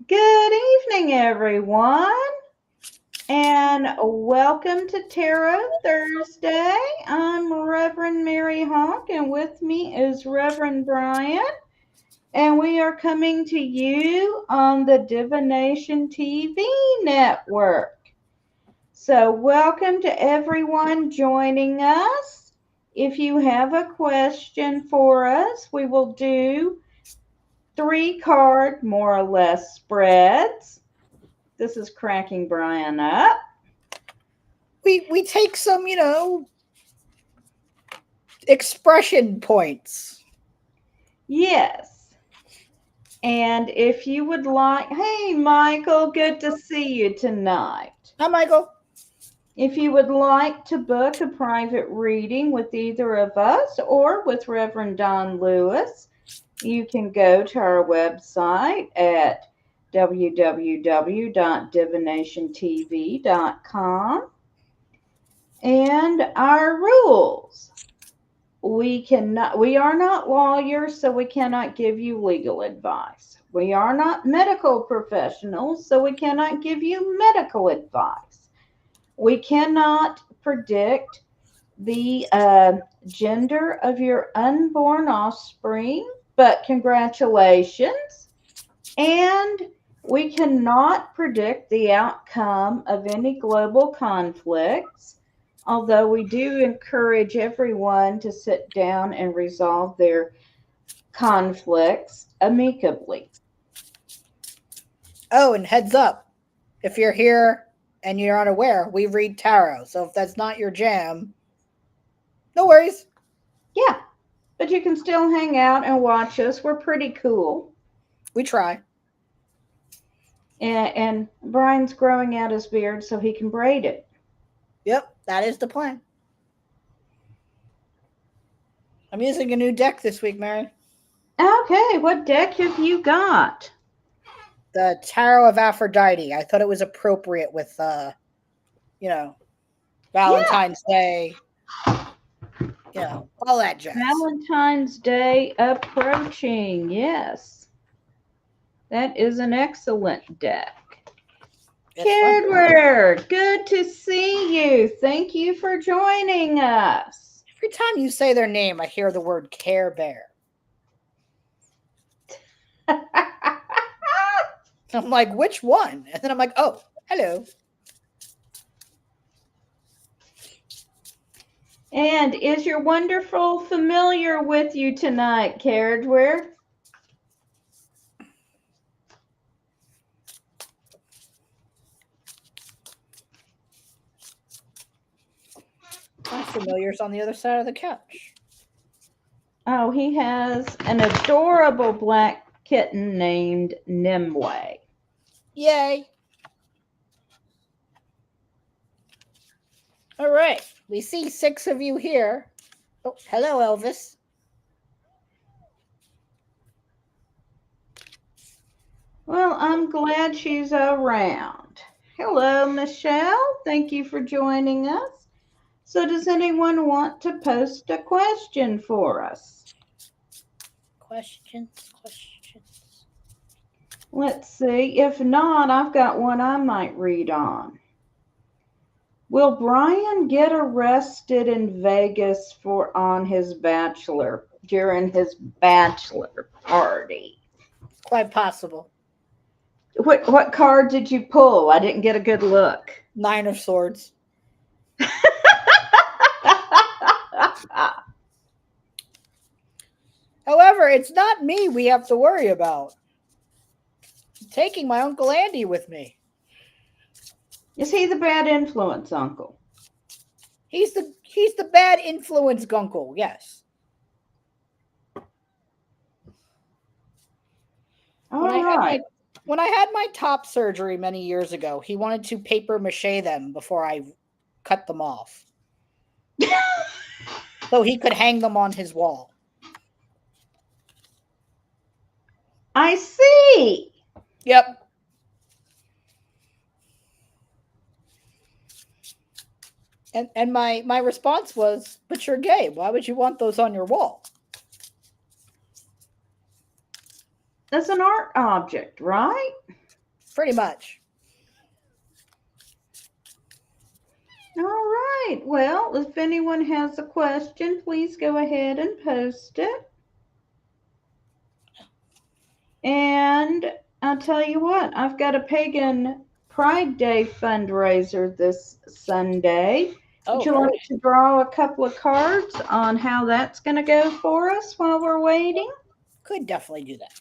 Good evening, everyone, and welcome to Tarot Thursday. I'm Reverend Mary Hawk, and with me is Reverend Bryan, and we are coming to you on the Divination TV network. So, welcome to everyone joining us. If you have a question for us, we will do 3 card, more or less, spreads. This is cracking Bryan up. We take some, expression points. Yes. And if you would like, hey, Michael, good to see you tonight. Hi, Michael. If you would like to book a private reading with either of us or with Reverend Don Lewis, you can go to our website at www.divinationtv.com. And our rules. We are not lawyers, so we cannot give you legal advice. We are not medical professionals, so we cannot give you medical advice. We cannot predict the gender of your unborn offspring, but congratulations. And we cannot predict the outcome of any global conflicts, although we do encourage everyone to sit down and resolve their conflicts amicably. Oh, and heads up, if you're here and you're unaware, we read tarot. So if that's not your jam, no worries. Yeah, but you can still hang out and watch us. We're pretty cool. We try. And Brian's growing out his beard so he can braid it. Yep, that is the plan. I'm using a new deck this week, Mary. Okay, what deck have you got? The Tarot of Aphrodite. I thought it was appropriate with, Yeah, Valentine's Day, all that jazz. Valentine's Day approaching. Yes, that is an excellent deck. It's fun. Kedward, good to see you. Thank you for joining us. Every time you say their name, I hear the word Care Bear. I'm like, which one? And then I'm like, oh, hello. And is your wonderful familiar with you tonight, Kedward? My familiar's on the other side of the couch. Oh, he has an adorable black kitten named Nimue. Yay. All right. We see 6 of you here. Oh, hello, Elvis. Well, I'm glad she's around. Hello, Michelle. Thank you for joining us. So, does anyone want to post a question for us? Questions. Let's see. If not, I've got one I might read on. Will Bryan get arrested in Vegas on his during his bachelor party? Quite possible. What card did you pull? I didn't get a good look. 9 of Swords. However, it's not me we have to worry about. I'm taking my Uncle Andy with me. Is he the bad influence uncle? He's the bad influence gunkle, yes. When I had my top surgery many years ago, he wanted to paper mache them before I cut them off. So he could hang them on his wall. I see. Yep. And my response was, but you're gay. Why would you want those on your wall? That's an art object, right? Pretty much. All right. Well, if anyone has a question, please go ahead and post it. And I'll tell you what, I've got a Pagan Pride Day fundraiser this Sunday. Would Oh, you very like nice. to draw a couple of cards on how that's going to go for us while we're waiting? Could definitely do that.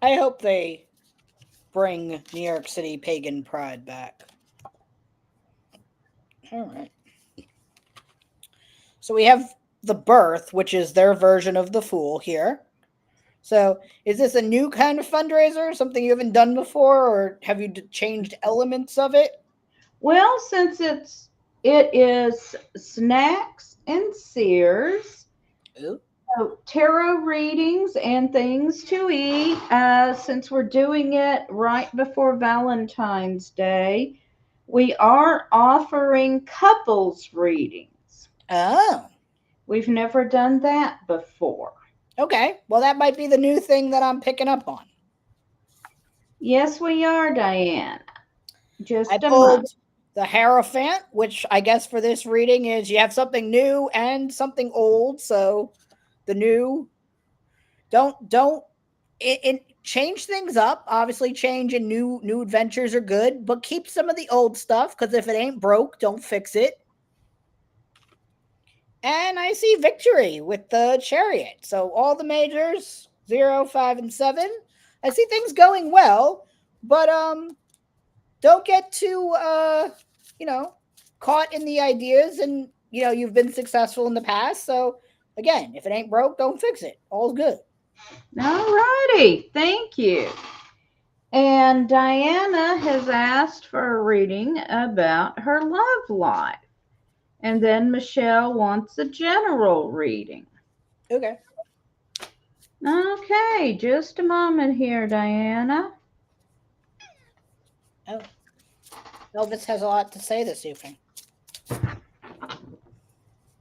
I hope they bring New York City pagan pride back. All right. So we have the birth, which is their version of the fool here. So is this a new kind of fundraiser, something you haven't done before, or have you changed elements of it? Well, since it is snacks and Sears, Ooh. so tarot readings and things to eat. Since we're doing it right before Valentine's Day, we are offering couples readings. Oh. We've never done that before. Okay. Well, that might be the new thing that I'm picking up on. Yes, we are, Diane. I Just a pulled moment. the Hierophant, which I guess for this reading is you have something new and something old. So the new don't it change things up. Obviously, change and new adventures are good, but keep some of the old stuff because if it ain't broke, don't fix it. And I see victory with the Chariot. So all the majors 0, 5, and 7. I see things going well, but don't get too you know caught in the ideas, and you've been successful in the past. So again, if it ain't broke, don't fix it. All's good. All righty. Thank you. And Diana has asked for a reading about her love life. And then Michelle wants a general reading. Okay. Okay, just a moment here, Diana. Oh, Elvis has a lot to say this evening.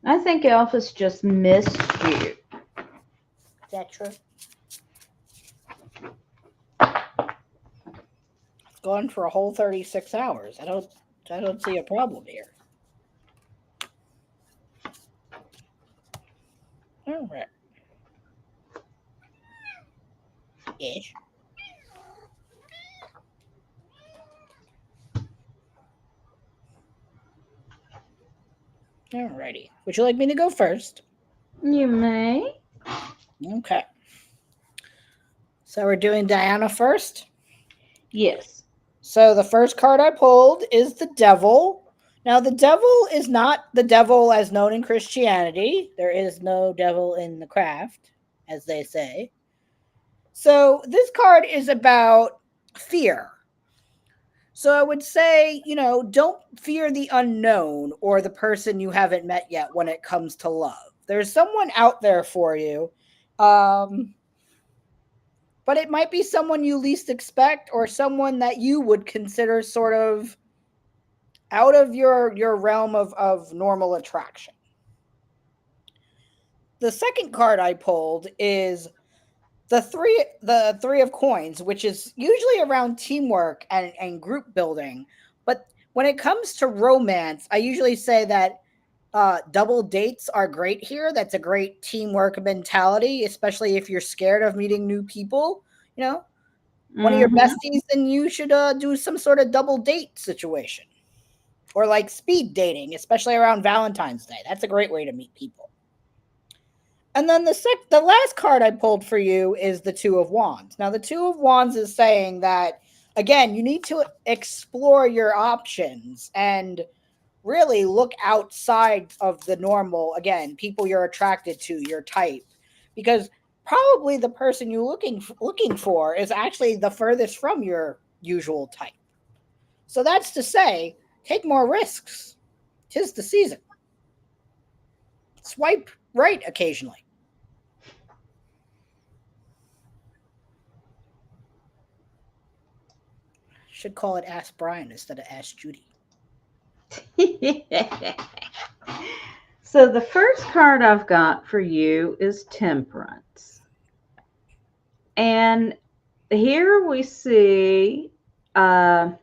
I think Elvis just missed you. Is that true? Gone for a whole 36 hours. I don't see a problem here. All right. Ish. Alrighty. Would you like me to go first? You may. Okay. So we're doing Diana first. Yes. So the first card I pulled is the devil. Now, the devil is not the devil as known in Christianity. There is no devil in the craft, as they say. So this card is about fear. So I would say, don't fear the unknown or the person you haven't met yet when it comes to love. There's someone out there for you. Um, but it might be someone you least expect or someone that you would consider sort of out of your realm of normal attraction. The second card I pulled is the three of coins, which is usually around teamwork and group building. But when it comes to romance, I usually say that double dates are great here. That's a great teamwork mentality, especially if you're scared of meeting new people. One of your Mm-hmm. besties, then you should do some sort of double date situation, or like speed dating, especially around Valentine's Day. That's a great way to meet people. And then the last card I pulled for you is the Two of Wands. Now, the Two of Wands is saying that again, you need to explore your options and really look outside of the normal, again, people you're attracted to, your type, because probably the person you're looking for is actually the furthest from your usual type. So that's to say, take more risks. 'Tis the season. Swipe right occasionally. Should call it Ask Bryan instead of Ask Judy. So the first card I've got for you is Temperance. And here we see the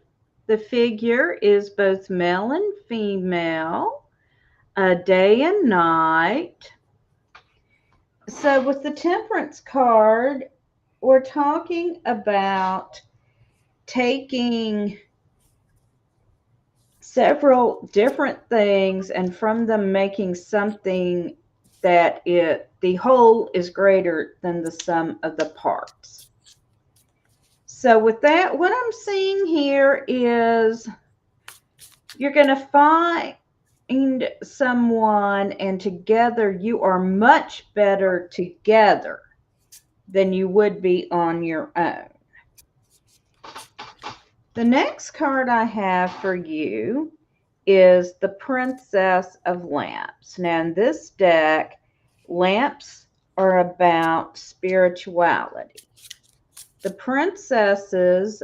figure is both male and female, day and night. So with the Temperance card, we're talking about taking several different things and from them making something that the whole is greater than the sum of the parts. So with that, what I'm seeing here is you're going to find someone, and together you are much better together than you would be on your own. The next card I have for you is the Princess of Lamps. Now, in this deck, lamps are about spirituality. The princesses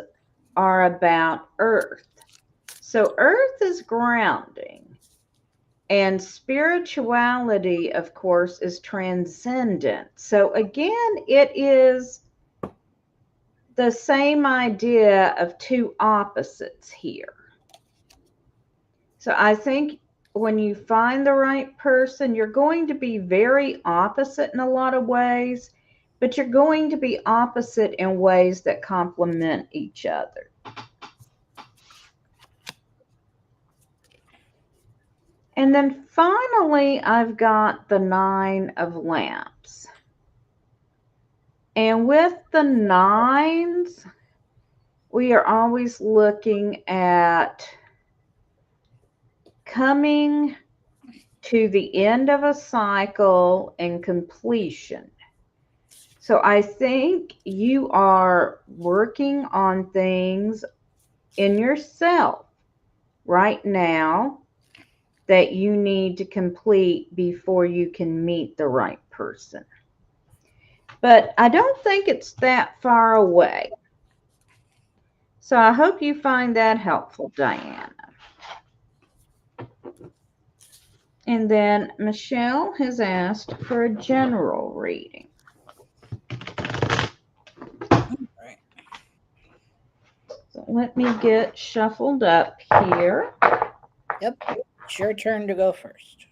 are about earth. So, earth is grounding. And spirituality, of course, is transcendent. So, again, it is the same idea of two opposites here. So I think when you find the right person, you're going to be very opposite in a lot of ways, but you're going to be opposite in ways that complement each other. And then finally, I've got the Nine of Lamps. And with the nines, we are always looking at coming to the end of a cycle and completion. So I think you are working on things in yourself right now that you need to complete before you can meet the right person. But I don't think it's that far away. So I hope you find that helpful, Diana. And then Michelle has asked for a general reading. Right. So let me get shuffled up here. Yep. It's your turn to go first.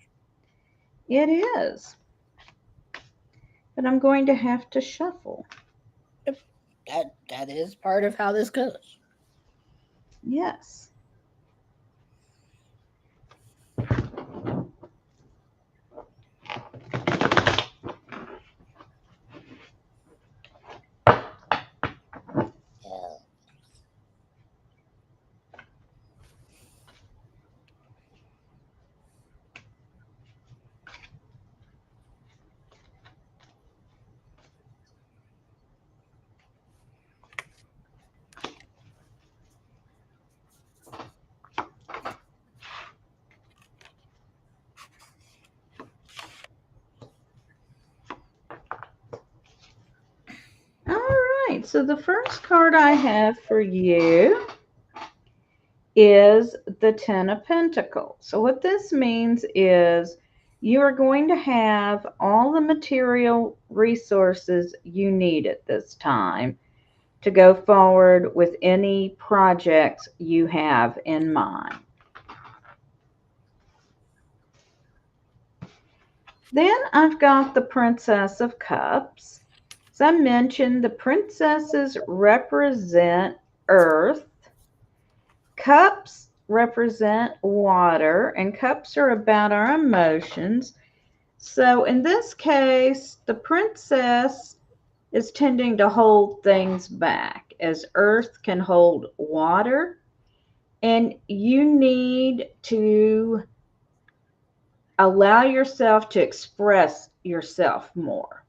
It is. But I'm going to have to shuffle. Yep. That is part of how this goes. Yes. All right. So the first card I have for you is the Ten of Pentacles. So what this means is you are going to have all the material resources you need at this time to go forward with any projects you have in mind. Then I've got the Princess of Cups. As I mentioned, the princesses represent earth. Cups represent water, and cups are about our emotions. So in this case, the princess is tending to hold things back as earth can hold water, and you need to allow yourself to express yourself more.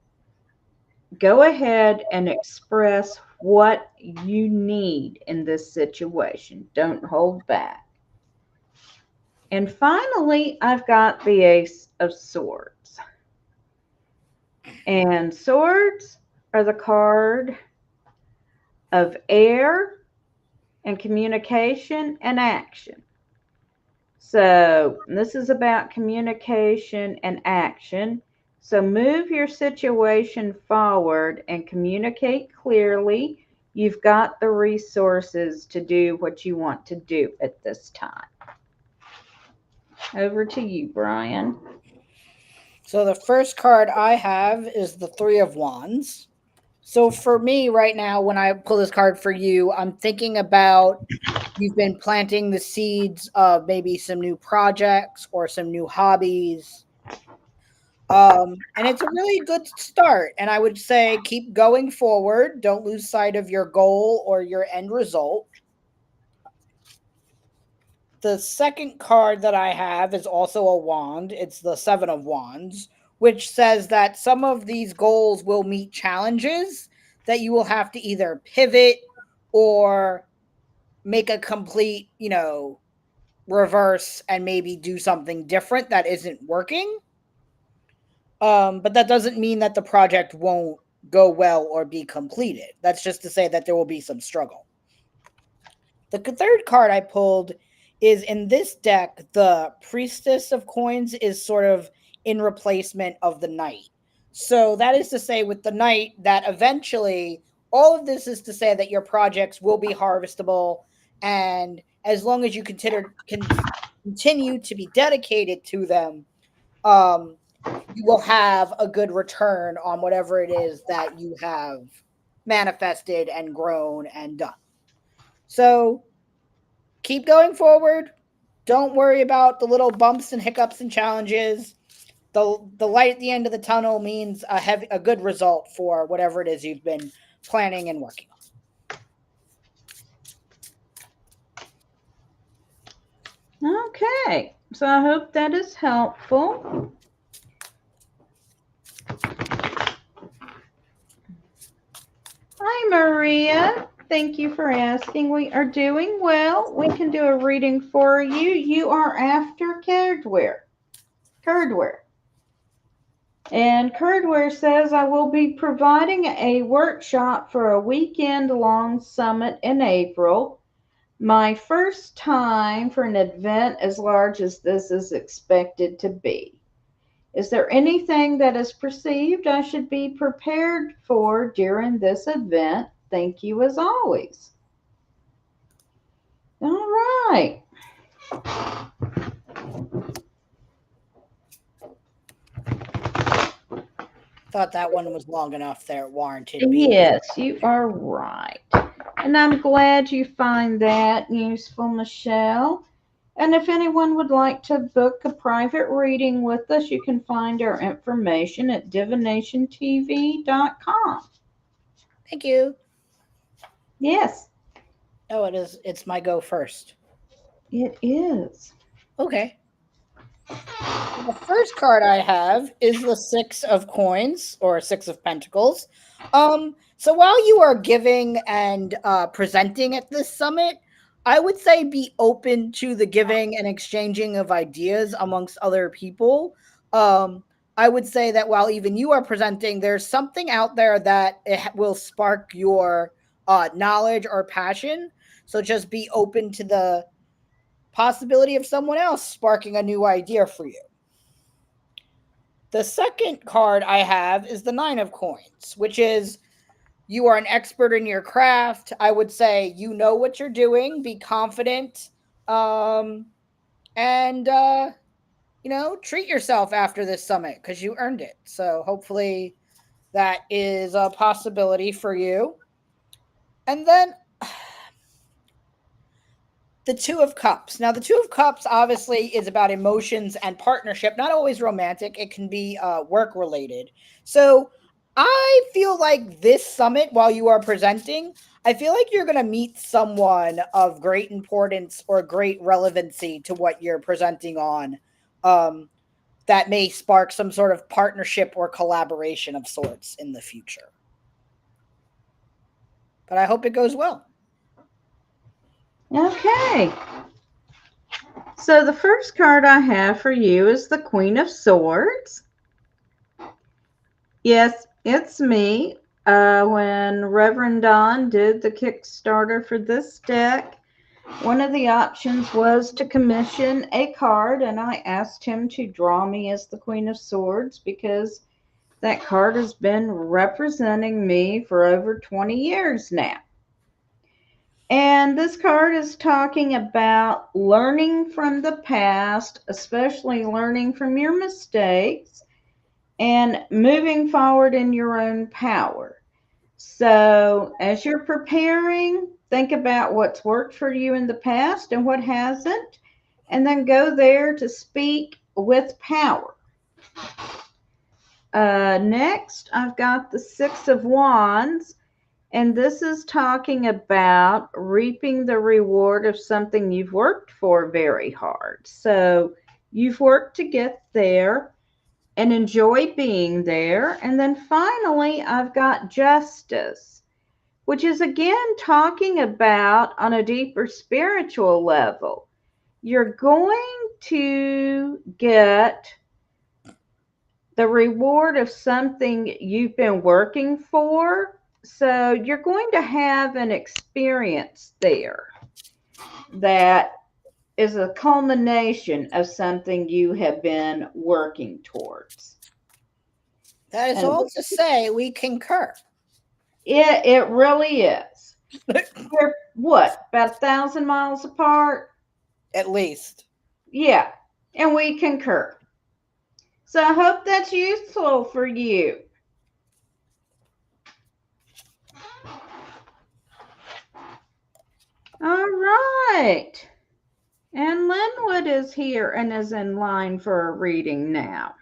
Go ahead and express what you need in this situation. Don't hold back. And finally, I've got the Ace of Swords. And swords are the card of air and communication and action. So this is about communication and action. So move your situation forward and communicate clearly. You've got the resources to do what you want to do at this time. Over to you, Bryan. So the first card I have is the Three of Wands. So for me right now, when I pull this card for you, I'm thinking about you've been planting the seeds of maybe some new projects or some new hobbies. And it's a really good start. And I would say keep going forward. Don't lose sight of your goal or your end result. The second card that I have is also a wand. It's the Seven of Wands, which says that some of these goals will meet challenges that you will have to either pivot or make a complete, reverse and maybe do something different that isn't working. But that doesn't mean that the project won't go well or be completed. That's just to say that there will be some struggle. The third card I pulled is in this deck, the Priestess of Coins is sort of in replacement of the Knight. So that is to say, with the Knight, that eventually all of this is to say that your projects will be harvestable. And as long as you continue to be dedicated to them, um, you will have a good return on whatever it is that you have manifested and grown and done. So keep going forward. Don't worry about the little bumps and hiccups and challenges. The light at the end of the tunnel means a good result for whatever it is you've been planning and working on. Okay, so I hope that is helpful. Hi, Maria. Thank you for asking. We are doing well. We can do a reading for you. You are after Cardware. And Cardware says, I will be providing a workshop for a weekend-long summit in April. My first time for an event as large as this is expected to be. Is there anything that is perceived I should be prepared for during this event? Thank you as always. All right. Thought that one was long enough there, warranted being. Yes, you are right. And I'm glad you find that useful, Michelle. And if anyone would like to book a private reading with us, you can find our information at divinationtv.com. Thank you. Yes, Oh, it is. It's my go first. it is. Okay. The first card I have is the Six of Coins or Six of Pentacles. So while you are giving and presenting at this summit, I would say be open to the giving and exchanging of ideas amongst other people. I would say that while even you are presenting, there's something out there that it will spark your knowledge or passion. So just be open to the possibility of someone else sparking a new idea for you. The second card I have is the Nine of Coins, which is you are an expert in your craft. I would say you know what you're doing, be confident, and treat yourself after this summit because you earned it. So hopefully that is a possibility for you. And then the Two of Cups. Now, the Two of Cups obviously is about emotions and partnership, not always romantic. It can be work related. So I feel like this summit, while you are presenting, I feel like you're going to meet someone of great importance or great relevancy to what you're presenting on, that may spark some sort of partnership or collaboration of sorts in the future. But I hope it goes well. Okay. So the first card I have for you is the Queen of Swords. Yes, it's me. When Reverend Don did the Kickstarter for this deck, one of the options was to commission a card, and I asked him to draw me as the Queen of Swords because That card has been representing me for over 20 years now. And this card is talking about learning from the past, especially learning from your mistakes and moving forward in your own power. So, as you're preparing, think about what's worked for you in the past and what hasn't, and then go there to speak with power. Next, I've got the Six of Wands, and this is talking about reaping the reward of something you've worked for very hard. So, you've worked to get there and enjoy being there. And then finally, I've got Justice, which is again talking about on a deeper spiritual level. You're going to get the reward of something you've been working for. So you're going to have an experience there that is a culmination of something you have been working towards. That is And all to say we concur. it really is. We're what, about 1,000 miles apart? At least. Yeah, and we concur. So I hope that's useful for you. All right. And Linwood is here and is in line for a reading now.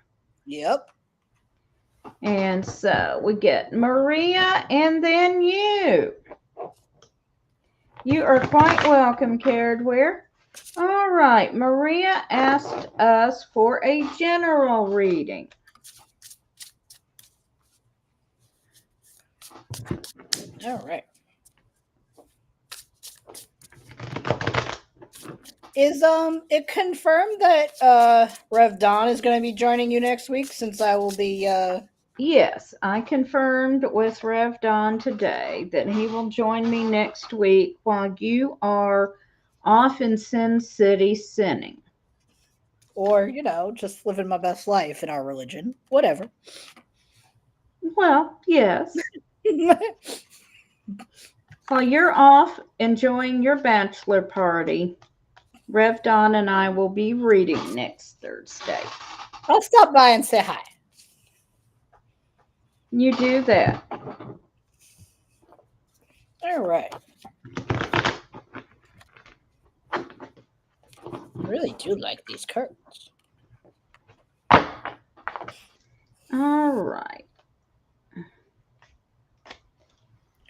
Yep. And so we get Maria and then you. You are quite welcome, Caredware. All right, Maria asked us for a general reading. All right. Is it confirmed that Rev Don is going to be joining you next week, since I will be Yes, I confirmed with Rev Don today that he will join me next week while you are off in Sin City sinning. or, just living my best life in our religion. Whatever. Well, yes. While you're off enjoying your bachelor party, Rev Don and I will be reading next Thursday. I'll stop by and say hi. You do that. All right. I really do like these curtains. All right.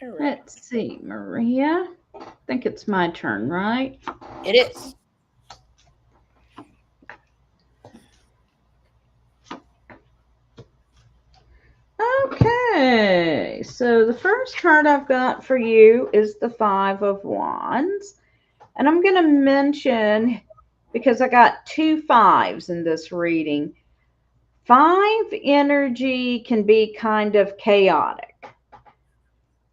All right. Let's see, Maria. I think it's my turn, right? It is. Okay, so the first card I've got for you is the Five of Wands. And I'm going to mention, because I got two fives in this reading, five energy can be kind of chaotic.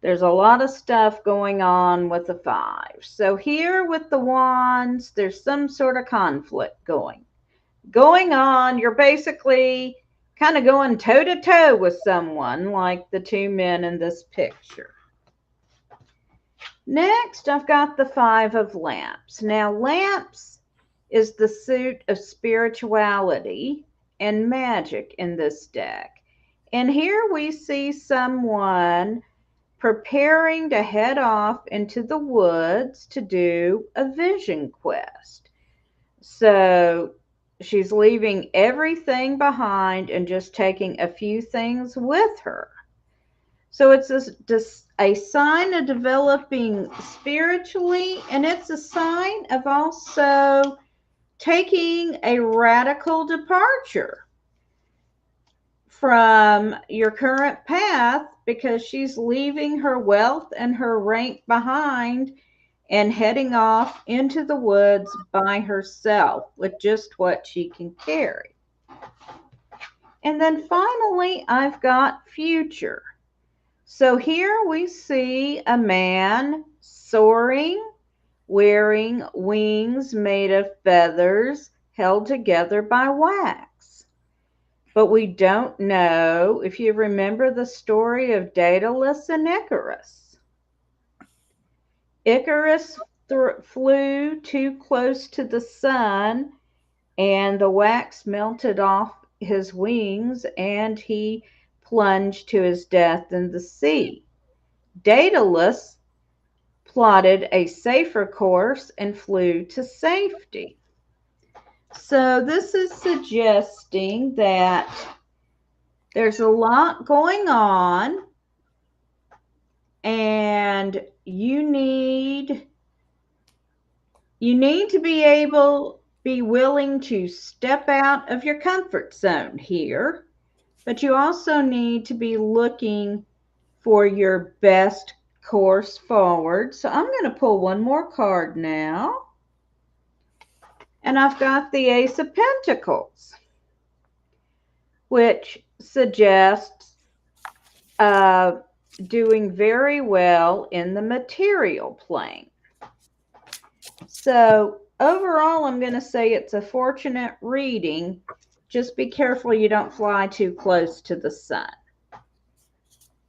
There's a lot of stuff going on with the five. So here with the wands, there's some sort of conflict going on. You're basically kind of going toe to toe with someone, like the two men in this picture. Next, I've got the Five of Lamps. Now, lamps is the suit of spirituality and magic in this deck. And here we see someone preparing to head off into the woods to do a vision quest. So she's leaving everything behind and just taking a few things with her. So it's a sign of developing spiritually, and it's a sign of also taking a radical departure from your current path, because she's leaving her wealth and her rank behind and heading off into the woods by herself with just what she can carry. And then finally, I've got future. So here we see a man soaring, wearing wings made of feathers held together by wax. but we don't know if you remember the story of Daedalus and Icarus. Icarus flew too close to the sun, and the wax melted off his wings, and he plunged to his death in the sea. Daedalus plotted a safer course and flew to safety. So, this is suggesting that there's a lot going on, and you need to be willing to step out of your comfort zone here, but you also need to be looking for your best course forward. So I'm going to pull one more card now. And I've got the Ace of Pentacles, which suggests doing very well in the material plane. So overall, I'm going to say it's a fortunate reading. Just be careful you don't fly too close to the sun.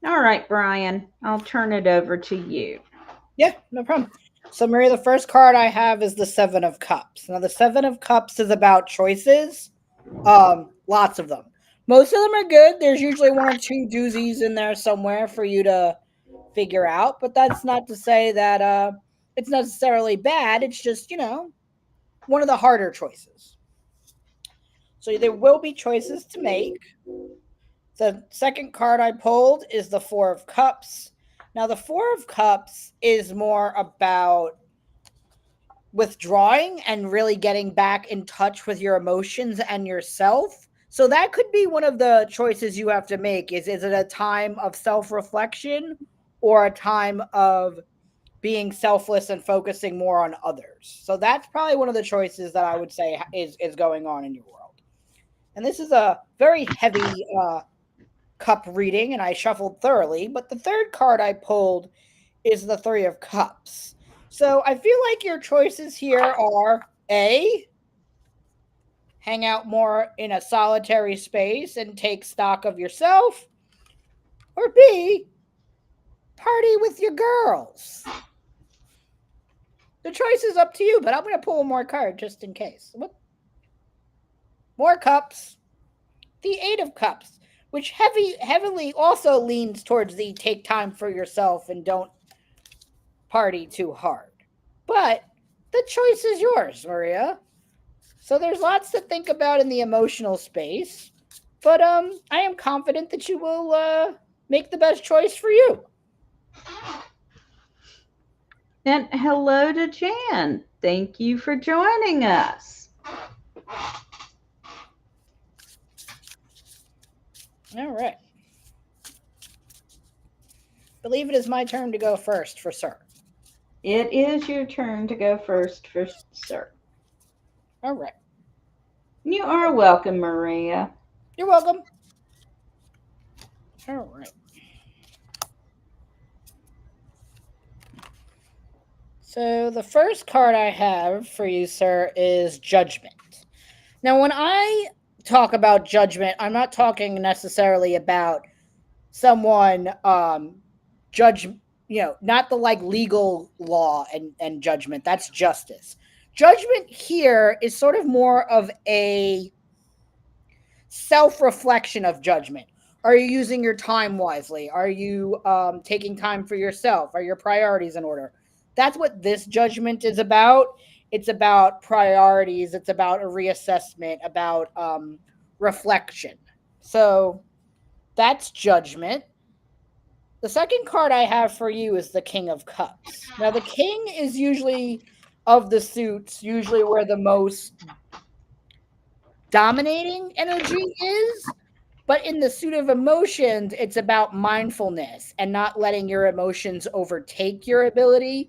All right, Bryan, I'll turn it over to you. Yeah, no problem. So, Maria, the first card I have is the Seven of Cups. Now, the Seven of Cups is about choices. Lots of them. Most of them are good. There's usually one or two doozies in there somewhere for you to figure out, but that's not to say that it's necessarily bad. It's just, one of the harder choices. So there will be choices to make. The second card I pulled is the Four of Cups. Now, the Four of Cups is more about withdrawing and really getting back in touch with your emotions and yourself. So that could be one of the choices you have to make. Is it a time of self-reflection or a time of being selfless and focusing more on others? So that's probably one of the choices that I would say is going on in your world. And this is a very heavy cup reading, and I shuffled thoroughly. But the third card I pulled is the Three of Cups. So I feel like your choices here are A, hang out more in a solitary space and take stock of yourself, or B, party with your girls. The choice is up to you, but I'm going to pull one more card just in case. What? More cups. The Eight of Cups, which heavily also leans towards the take time for yourself and don't party too hard. But the choice is yours, Maria. So there's lots to think about in the emotional space. But I am confident that you will make the best choice for you. And hello to Jan. Thank you for joining us. All right. Believe it is my turn to go first for Sir. It is your turn to go first for Sir. All right. You are welcome, Maria. You're welcome. All right. So the first card I have for you, Sir, is Judgment. Now, when I talk about judgment, I'm not talking necessarily about someone judge, not the legal law and judgment. That's justice. Judgment here is sort of more of a self-reflection of judgment. Are you using your time wisely? Are you taking time for yourself? Are your priorities in order? That's what this judgment is about. It's about priorities. It's about a reassessment, about reflection. So that's Judgment. The second card I have for you is the King of Cups. Now, the King is usually, of the suits, usually where the most dominating energy is. But in the suit of emotions, it's about mindfulness and not letting your emotions overtake your ability.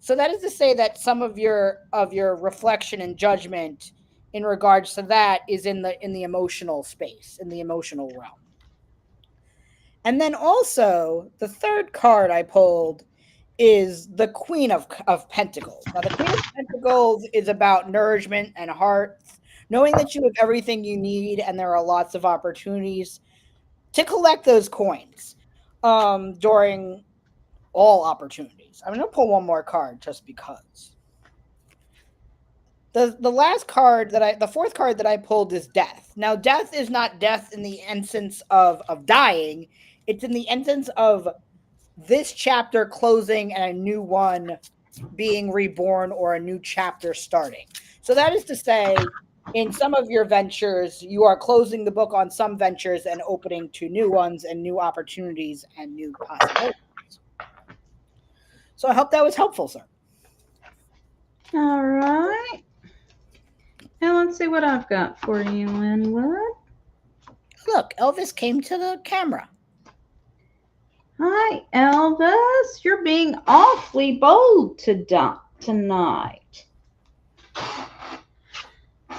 So that is to say that some of your reflection and judgment in regards to that is in the emotional space, in the emotional realm. And then also the third card I pulled is the Queen of Pentacles. Now the Queen of Pentacles is about nourishment and heart, knowing that you have everything you need and there are lots of opportunities to collect those coins during all opportunities. I'm going to pull one more card just because. The fourth card that I pulled is death. Now, death is not death in the essence of dying. It's in the essence of this chapter closing and a new one being reborn or a new chapter starting. So that is to say, in some of your ventures, you are closing the book on some ventures and opening to new ones and new opportunities and new possibilities. So I hope that was helpful, sir. All right. Now let's see what I've got for you, Linwood. Look, Elvis came to the camera. Hi, Elvis. You're being awfully bold tonight.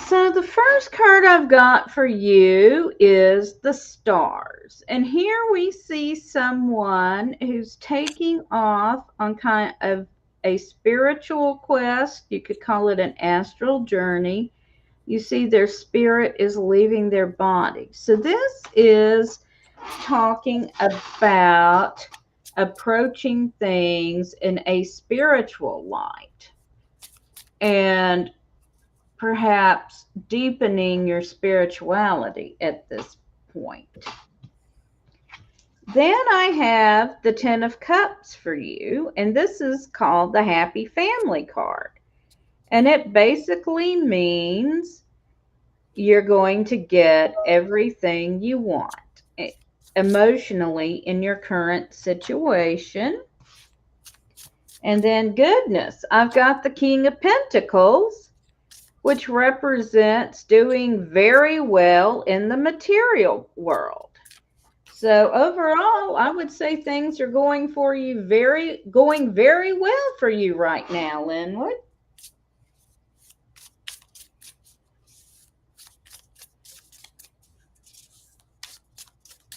So the first card I've got for you is the stars. And here we see someone who's taking off on kind of a spiritual quest. You could call it an astral journey. You see their spirit is leaving their body. So this is talking about approaching things in a spiritual light and perhaps deepening your spirituality at this point. Then I have the Ten of Cups for you, and this is called the Happy Family card. And it basically means you're going to get everything you want emotionally in your current situation. And then goodness, I've got the King of Pentacles, which represents doing very well in the material world. So overall, I would say things are going very well for you right now, Linwood.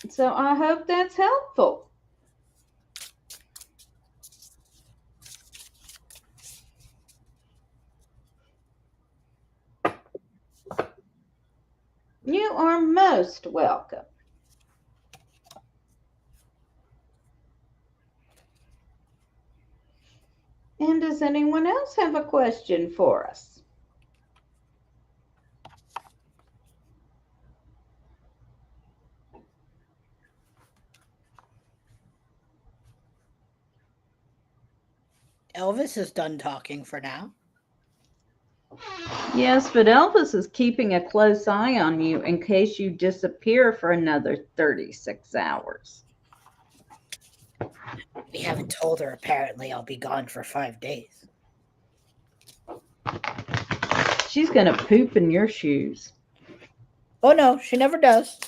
So I hope that's helpful. You are most welcome. And does anyone else have a question for us? Elvis is done talking for now. Yes, but Elvis is keeping a close eye on you in case you disappear for another 36 hours. We haven't told her, apparently, I'll be gone for 5 days. She's going to poop in your shoes. Oh, no, she never does.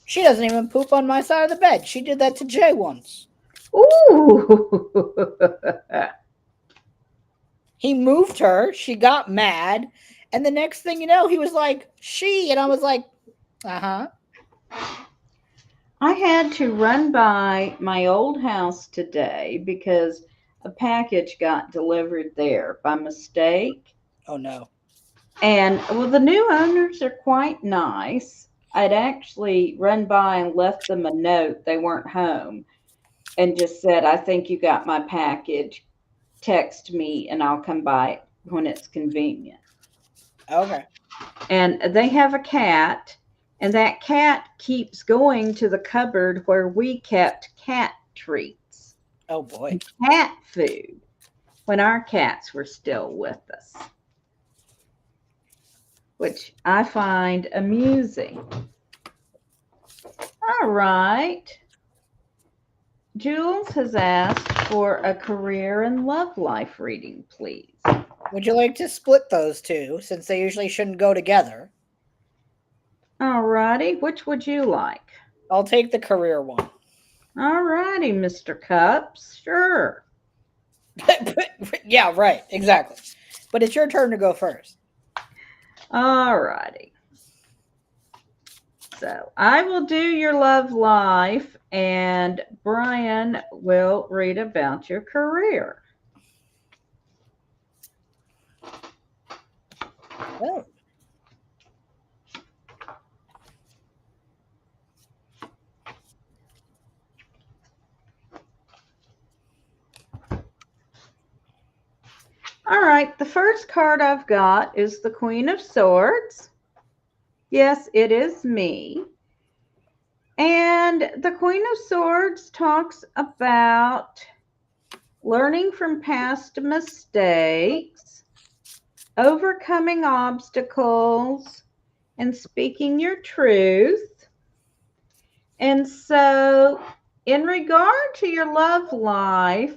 She doesn't even poop on my side of the bed. She did that to Jay once. Ooh. He moved her. She got mad. And the next thing you know, he was like, she. And I was like, uh-huh. I had to run by my old house today because a package got delivered there by mistake. Oh, no. And, well, the new owners are quite nice. I'd actually run by and left them a note. They weren't home. And just said, I think you got my package. Text me and I'll come by when it's convenient. Okay. And they have a cat, and that cat keeps going to the cupboard where we kept cat treats. Oh, boy. Cat food when our cats were still with us, which I find amusing. All right. Jules has asked for a career and love life reading, please. Would you like to split those two, since they usually shouldn't go together? All righty. Which would you like? I'll take the career one. All righty, Mr. Cups. Sure. Yeah, right. Exactly. But it's your turn to go first. All righty. So I will do your love life, and Bryan will read about your career. Oh, All right, the first card I've got is the Queen of Swords. Yes, it is me. And the Queen of Swords talks about learning from past mistakes, overcoming obstacles, and speaking your truth. And so, in regard to your love life,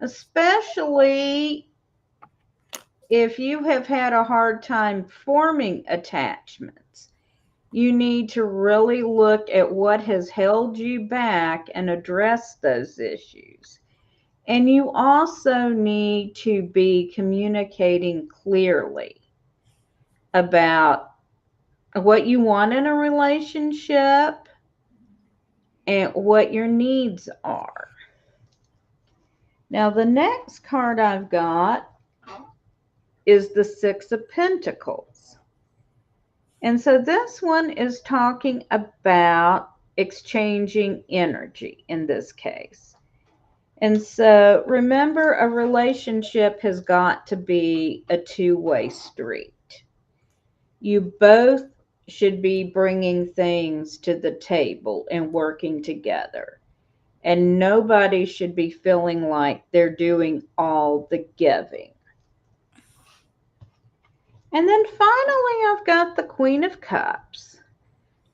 especially if you have had a hard time forming attachments, you need to really look at what has held you back and address those issues. And you also need to be communicating clearly about what you want in a relationship and what your needs are. Now, the next card I've got is the Six of Pentacles. And so this one is talking about exchanging energy in this case. And so remember, a relationship has got to be a two-way street. You both should be bringing things to the table and working together. And nobody should be feeling like they're doing all the giving. And then finally, I've got the Queen of Cups.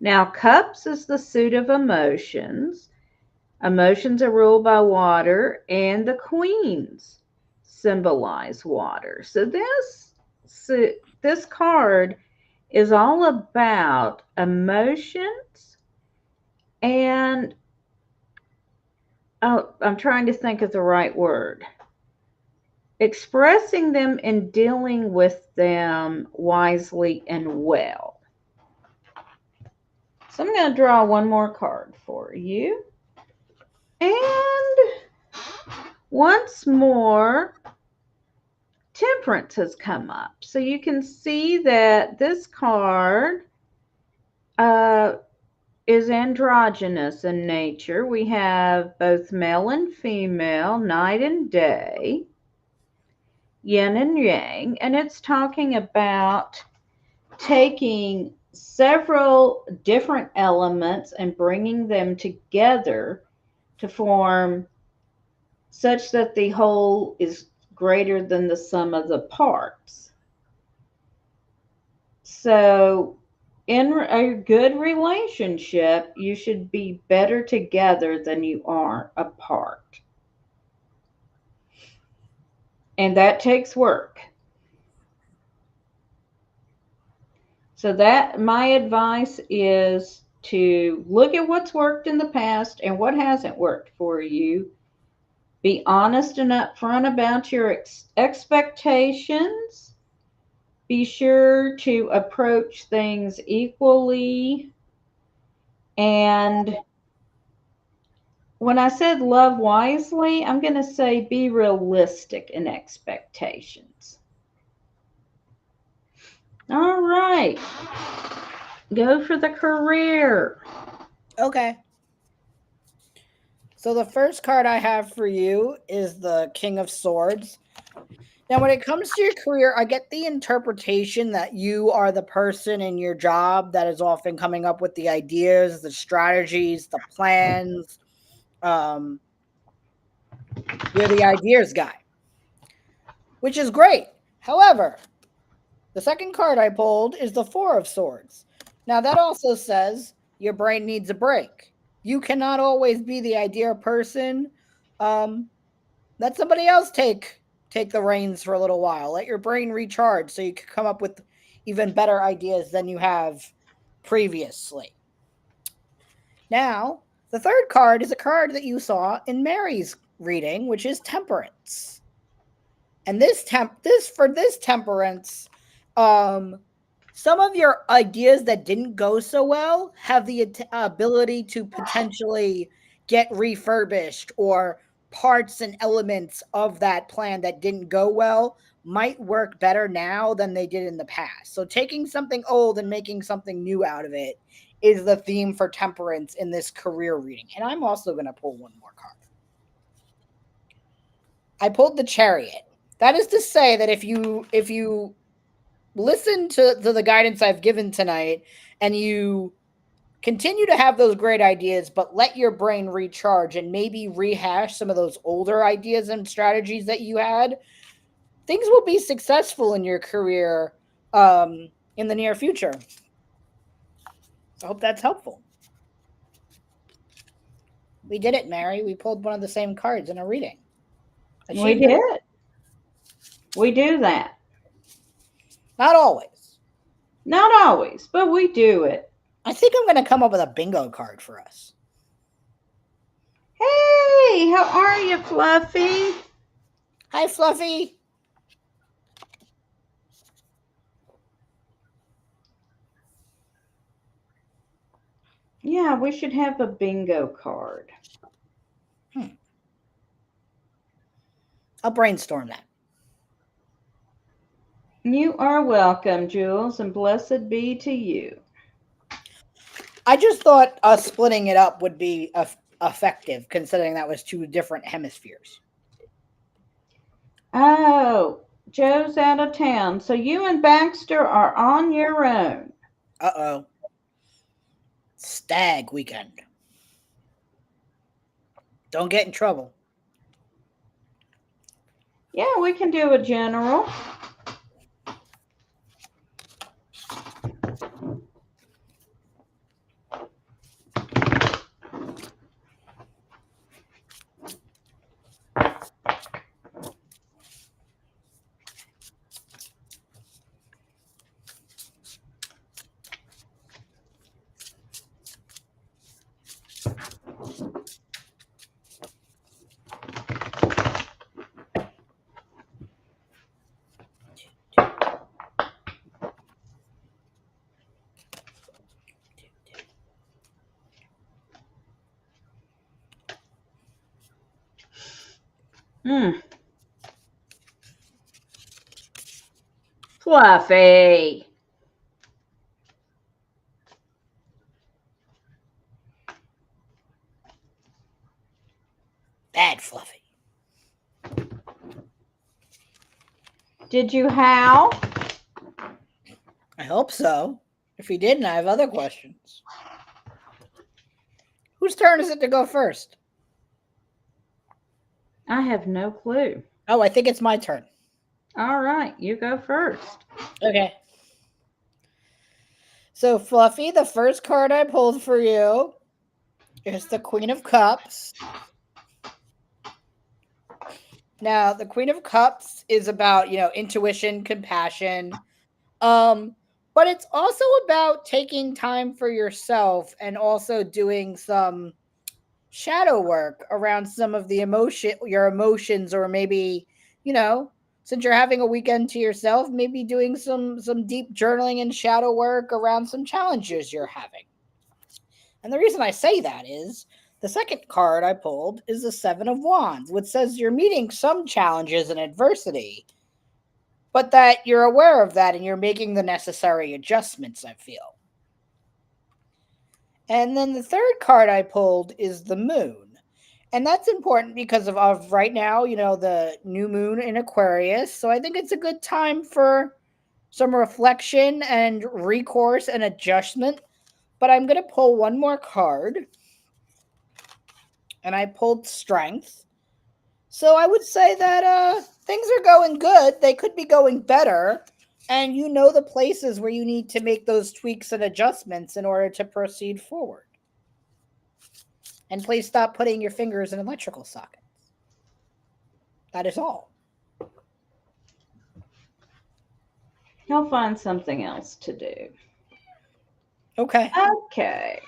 Now, cups is the suit of emotions. Emotions are ruled by water, and the queens symbolize water. So this card is all about emotions, and oh, I'm trying to think of the right word. Expressing them and dealing with them wisely and well. So I'm going to draw one more card for you. And once more, Temperance has come up. So you can see that this card is androgynous in nature. We have both male and female, night and day, yin and yang, and it's talking about taking several different elements and bringing them together to form such that the whole is greater than the sum of the parts. So, in a good relationship, you should be better together than you are apart. And that takes work. So that my advice is to look at what's worked in the past and what hasn't worked for you. Be honest and upfront about your expectations. Be sure to approach things equally. And when I said love wisely, I'm going to say be realistic in expectations. All right. Go for the career. okay. So the first card I have for you is the King of Swords. Now, when it comes to your career, I get the interpretation that you are the person in your job that is often coming up with the ideas, the strategies, the plans. Um, you're the ideas guy, which is great. However, the second card I pulled is the Four of Swords. Now, that also says your brain needs a break. You cannot always be the idea person. Let somebody else take the reins for a little while. Let your brain recharge so you can come up with even better ideas than you have previously. Now, the third card is a card that you saw in Mary's reading, which is Temperance. And this Temperance, some of your ideas that didn't go so well have the ability to potentially get refurbished or parts and elements of that plan that didn't go well might work better now than they did in the past. So taking something old and making something new out of it is the theme for Temperance in this career reading. And I'm also going to pull one more card. I pulled the Chariot. That is to say that if you listen to the guidance I've given tonight and you continue to have those great ideas, but let your brain recharge and maybe rehash some of those older ideas and strategies that you had, things will be successful in your career in the near future. I hope that's helpful. We did it, Mary. We pulled one of the same cards in a reading. We Achievement. did. We do that. Not always. Not always, but we do it. I think I'm going to come up with a bingo card for us. Hey, how are you, Fluffy? Hi, Fluffy. Yeah, we should have a bingo card. I'll brainstorm that. You are welcome, Jules, and blessed be to you. I just thought us splitting it up would be effective, considering that was two different hemispheres. Oh, Joe's out of town, so you and Baxter are on your own. Uh-oh. Stag weekend. Don't get in trouble. Yeah, we can do a general. Fluffy. Bad Fluffy. Did you howl? I hope so. If he didn't, I have other questions. Whose turn is it to go first? I have no clue. Oh, I think it's my turn. All right, you go first. Okay. So, Fluffy, the first card I pulled for you is the Queen of Cups. Now, the Queen of Cups is about, intuition, compassion. But it's also about taking time for yourself and also doing some shadow work around some of your emotions, or maybe, since you're having a weekend to yourself, maybe doing some deep journaling and shadow work around some challenges you're having. And the reason I say that is the second card I pulled is the Seven of Wands, which says you're meeting some challenges and adversity, but that you're aware of that and you're making the necessary adjustments, I feel. And then the third card I pulled is the Moon. And that's important because of right now, the new moon in Aquarius. So I think it's a good time for some reflection and recourse and adjustment. But I'm going to pull one more card. And I pulled Strength. So I would say that things are going good. They could be going better. And you know the places where you need to make those tweaks and adjustments in order to proceed forward. And please stop putting your fingers in electrical sockets. That is all. He'll find something else to do. Okay. Okay.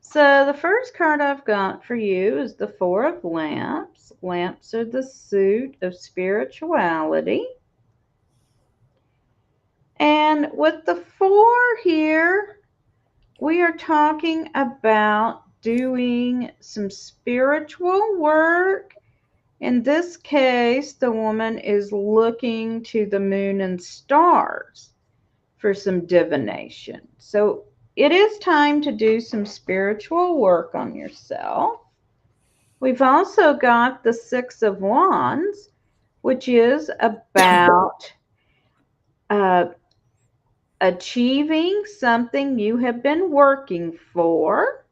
So the first card I've got for you is the Four of Lamps. Lamps are the suit of spirituality. And with the four here, we are talking about doing some spiritual work. In this case, the woman is looking to the moon and stars for some divination. So it is time to do some spiritual work on yourself. We've also got the Six of Wands, which is about achieving something you have been working for.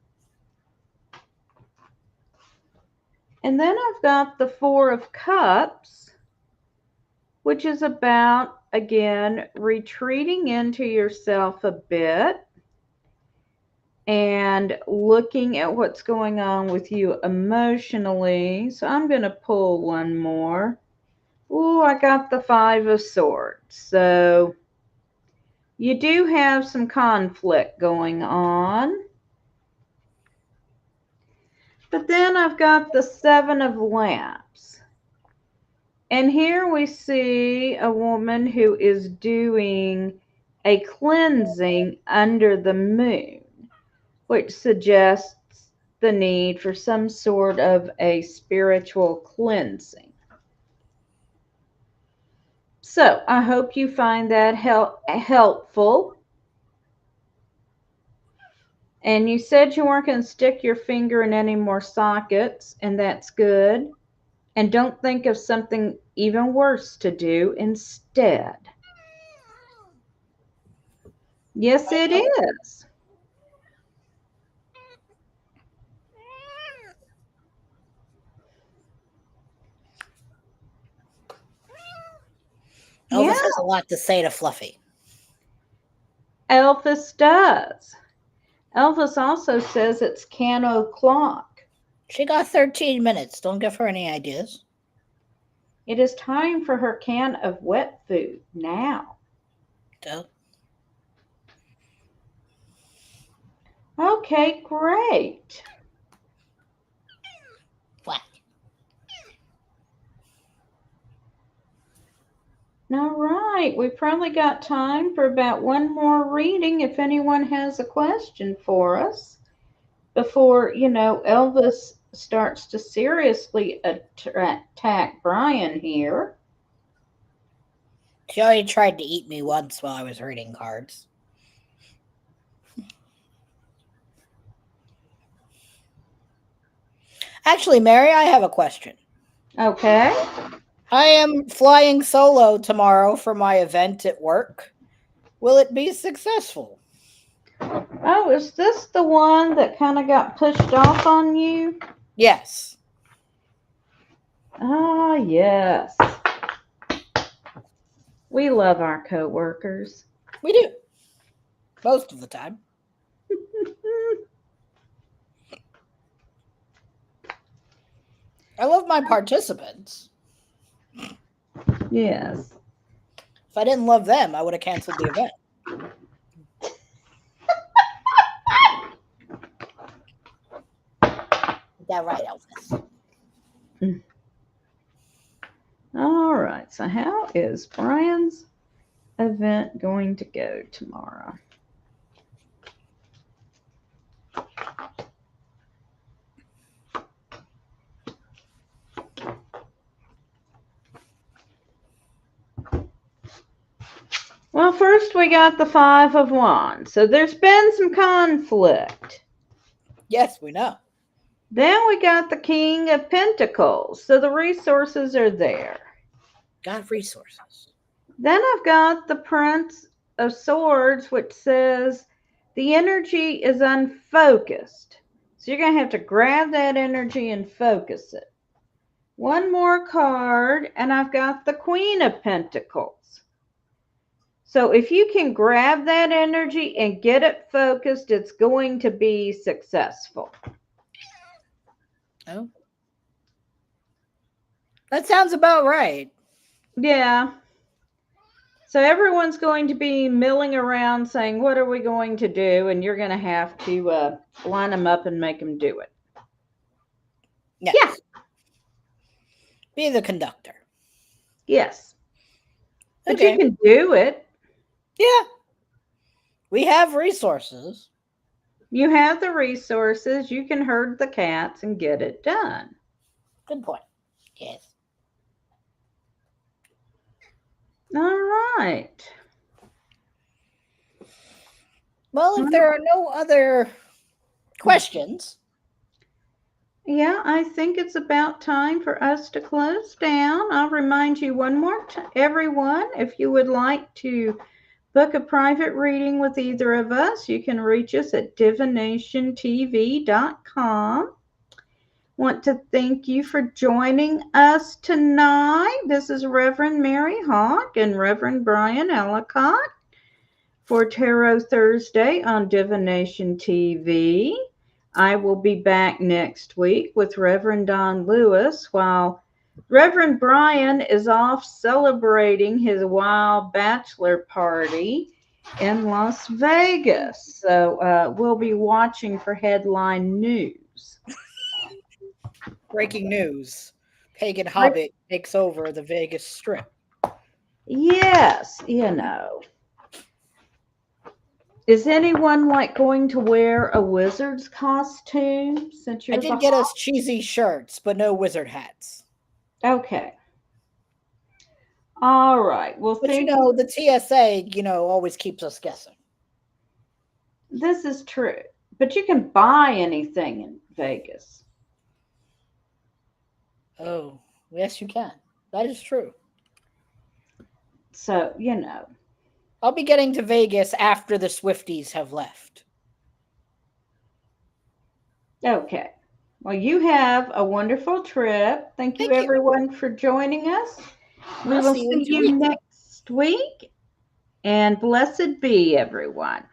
And then I've got the Four of Cups, which is about, again, retreating into yourself a bit and looking at what's going on with you emotionally. So I'm going to pull one more. Oh, I got the Five of Swords. So you do have some conflict going on. But then I've got the Seven of Lamps. And here we see a woman who is doing a cleansing under the moon, which suggests the need for some sort of a spiritual cleansing. So I hope you find that helpful. And you said you weren't going to stick your finger in any more sockets, and that's good. And don't think of something even worse to do instead. Yes, it is. Elvis Yeah, has a lot to say to Fluffy. Elvis does. Elvis also says it's can o'clock. She got 13 minutes. Don't give her any ideas. It is time for her can of wet food now. So, Okay, great. what? All right, we probably got time for about one more reading if anyone has a question for us before, Elvis starts to seriously attack Bryan here. She already tried to eat me once while I was reading cards. Actually, Mary, I have a question. Okay. I am flying solo tomorrow for my event at work. Will it be successful? Oh, is this the one that kind of got pushed off on you? Yes. Ah, yes. We love our coworkers. We do. Most of the time. I love my participants. Yes. If I didn't love them, I would have canceled the event. Is that right, Elvis? All right. So how is Bryan's event going to go tomorrow? Well, first we got the Five of Wands. So there's been some conflict. Yes, we know. Then we got the King of Pentacles. So the resources are there. Got resources. Then I've got the Prince of Swords, which says the energy is unfocused. So you're going to have to grab that energy and focus it. One more card, and I've got the Queen of Pentacles. So if you can grab that energy and get it focused, it's going to be successful. Oh. That sounds about right. Yeah. So everyone's going to be milling around saying, what are we going to do? And you're going to have to line them up and make them do it. Yes. Yeah. Be the conductor. Yes. But Okay. you can do it. Yeah. We have resources. You have the resources. You can herd the cats and get it done. Good point. Yes. All right. Well, if there are no other questions, Yeah, I think it's about time for us to close down. I'll remind you one more time, everyone, if you would like to book a private reading with either of us, you can reach us at divinationtv.com. Want to thank you for joining us tonight. This is Reverend Mary Hawk and Reverend Bryan Ellicott for Tarot Thursday on Divination TV. I will be back next week with Reverend Don Lewis while Reverend Bryan is off celebrating his wild bachelor party in Las Vegas. So we'll be watching for headline news. breaking news. Pagan Hobbit takes over the Vegas Strip. Yes, you know. Is anyone like going to wear a wizard's costume since I you're did the get us cheesy shirts, but no wizard hats. Okay. All right. Well, But thank you. the TSA, always keeps us guessing. This is true. But you can buy anything in Vegas. Oh, yes, you can. That is true. So, I'll be getting to Vegas after the Swifties have left. Okay. Well, you have a wonderful trip. Thank you, Thank you. everyone, for joining us. We I'll will see you in see 2 you weeks. next week. And blessed be, everyone.